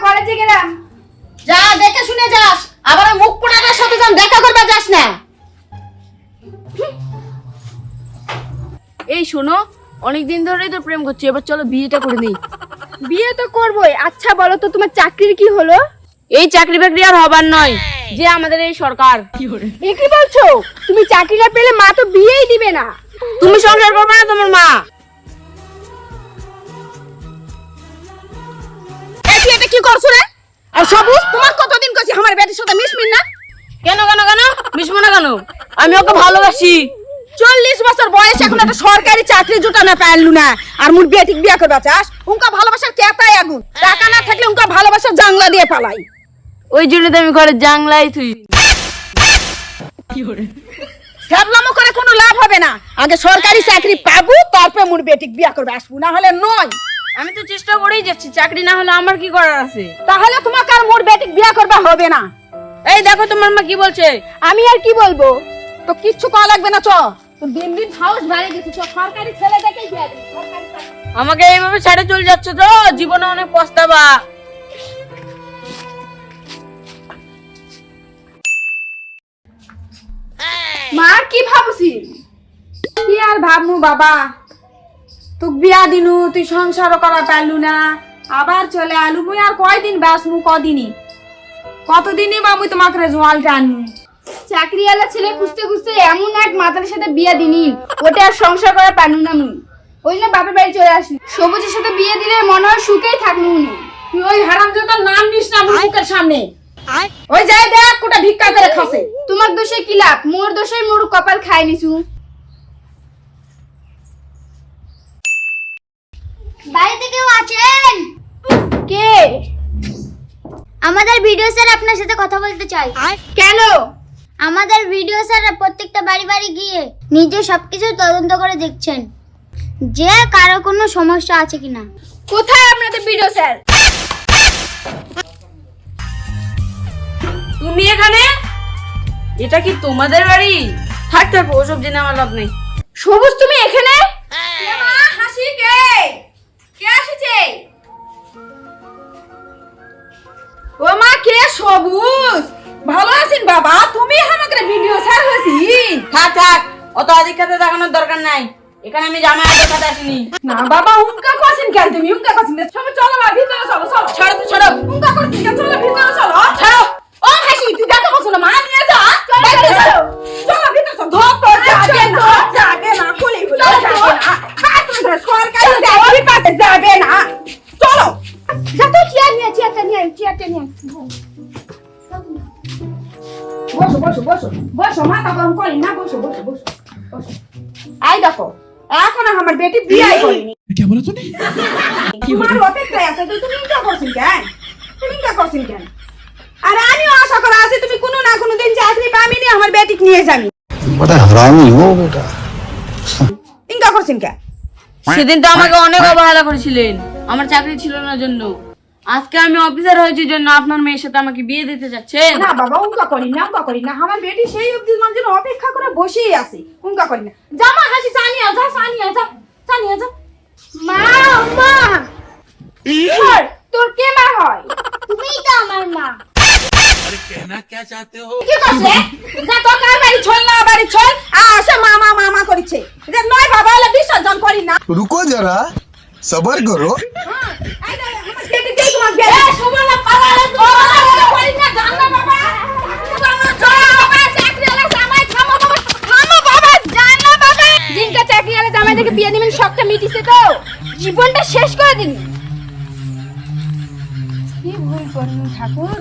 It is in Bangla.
কলেজে গেলাম। যা দেখে শুনে যাস, আবার মুখ পোড়াটার সাথে যেন দেখা করবা যাস না। এই শোনো, অনেকদিন ধরেই তো প্রেম করছি, এবার চলো বিয়েটা করে নিই। বিয়ে তো করবোই। আচ্ছা বলো তো তোমার চাকরির কি হলো? এই চাকরি বাকরি আর হবার নয়, যে আমাদের এই সরকার। এ কি বলছো? তুমি চাকরি না পেলে মা তো বিয়েই দিবে না। তুমি সংসার করবে না তোমার মা? এটা কি করছো রে? আর সবুজ, তোমার কতদিন কইছি আমার বেটির সাথে মিশমিন না? কেন কেন কেন মিশবো না কেন? আমি ওকে ভালোবাসি। 40 বছর বয়স, এখন একটা সরকারি চাকরি জুটা না পাইলু না, আর মুর বেটিক বিয়া করবা চাস? উনকা ভালোবাসার কেতাই আগুন, টাকা না থাকলে উনকা ভালোবাসার জাংলা দিয়ে পালাই। ওই জন্য তো আমি ঘরে জাংলাই থুই। ফেবলামো করে কোনো লাভ হবে না, আগে সরকারি চাকরি পাবো তারপরে মুর বেটিক বিয়া করবে, আসবো না হলে নয়। আমি তো চেষ্টা করেই যাচ্ছি, চাকরি না হলে আমার কি করার আছে? তাহলে তোমাকে আর মোর বেটিক বিয়া করবে হবে না। এই দেখো তোমার মা কি বলছে। আমি আর কি বলবো, তো কিচ্ছু করা লাগবে না। চ তো দিন দিন হাউস বাড়ি গেছে, চ সরকারি ছেলে দেখেই বিয়া দিবি, সরকারি চাকরি। আমাকে এইভাবে ছেড়ে চলে যাচ্ছে তো, জীবনে অনেক পস্তাবা। মা কি ভাবছিস? কি আর ভাবনু বাবা, তুই বিয়া দিনু, তুই সংসারও করা পারলু না, আবার চলে আলু। মুই আর কয়দিন বাসমু, কদিনই কতদিনই বা মুই তোমাকে জোয়াল টানু। চাকরিওয়ালা ছেলে খুঁজতে খুঁজতে এমন এক মাতার সাথে বিয়ে দিনি, ওটা আর সংসার করা পারলু না মুই। ওই জন্য বাপের বাড়ি চলে আসি। সবুজের সাথে বিয়ে দিলে মনে হয় সুখেই থাকলু নি। তুই ওই হারামজাদার নাম নিস না মুখের সামনে। ওই যাই দেখ কোটা ভিক্ষা করে খাসে। তোমার দোষে কি লাভ? মোর দোষে মোর কপাল খাই নিছু। বাড়িতে কেউ আছেন? কে? আমাদের ভিডিও স্যার আপনার সাথে কথা বলতে চাই। কেন? আমাদের ভিডিও স্যার প্রত্যেকটা বাড়ি বাড়ি গিয়ে নিজে সবকিছু তদন্ত করে দেখছেন যে কারো কোনো সমস্যা আছে কিনা। কোথায় আপনাদের ভিডিও স্যার? তুমি এখানে? এটা কি তোমাদের বাড়ি? থাক থাক, ওসব জেনে আমার লাভ নেই। সবুজ তুমি এখানে? মা হাসি কে? কে আসছে? ও মা, কে? সবুজ, ভালো আছেন বাবা? তুমি আমাকে ভিডিও স্যার হইছিস? থাক থাক, অত আধিক্যতা দেখানোর দরকার নাই। এখানে আমি জামাইয়ের সাথে আসিনি। না বাবা, উনকা করছেন কেন তুমি? উনকা করছেন না, চলো চলো বাবা, ভিতরে চলো চলো। ছাড়ো তো ছাড়ো। উনকা করছেন কেন? চলো ভিতরে চলো। ছাড়ো। ও হাসি, তুই দেখা করছ না? মা নিয়ে যা। বাইরে চলো চলো ভিতরে চলো। ধর তো যাবে না, যাবে না, খুলি খুলি যাবে না। খাস না, সরকারি চাকরি পাতে যাবে না। চলো যা তো চেয়ারটা নিয়ে বসো বসো বসো বসো, মাথা গরম করি না, বসো বসো বসো বসো। এই দেখো, এখন আমার বেটি বিয়ে করেনি। क्या बोला तूने? তোমার অপেক্ষায় আছে, তুমি কি করছেন কেন? তুমি কি করছেন কেন? আরে আমিও আশা করা আছে তুমি কোনো না কোনো দিন চাকরি পাবিনি, আমার বেটিকে নিয়ে যাবি। बड़ा हरामी हो बेटा। ইনকা করছেন কেন? সেদিন তো আমাকে অনেক অবহেলা করেছিলেন আমার চাকরি ছিল না জন্য। আজকে আমি অফিসার হয়েছি জন্য আপনার মেয়ের সাথে আমাকে বিয়ে দিতে যাচ্ছেন? না বাবা, উনকা করি না, উনকা করি না। আমার বেটি সেই অবধি মানুষের অপেক্ষা করে বসেই আছে, উনকা করি না। জামা হাসি, সানিয়া যা, সানিয়া যা, সানিয়া যা। মা মা ধর, তোর কে মা হয়? তুমিই তো আমার মা। अरे कहना क्या चाहते हो? কি করছে? যা তো কার বাড়ি ছল না বাড়ি ছল, আসে মামা মামা করিছে। যে নয় বাবা হলে বিসর্জন করি না। रुको जरा, सबर करो। হ্যাঁ, এই দে, আমার বেটি দেখ তোমার বেটি। এই সুবলা পালালে তো করি না, জান না বাবা। বাবা চল বাবা, চাকরিওয়ালা জামাই খামো বাবা। খামো বাবা, জান না বাবা। জিনকা চাকরিওয়ালা জামাই দেখে বিয়ে দিবেন, শখটা মিটিছে তো, জীবনটা শেষ করে দিন। কি ভুল করলু ঠাকুর?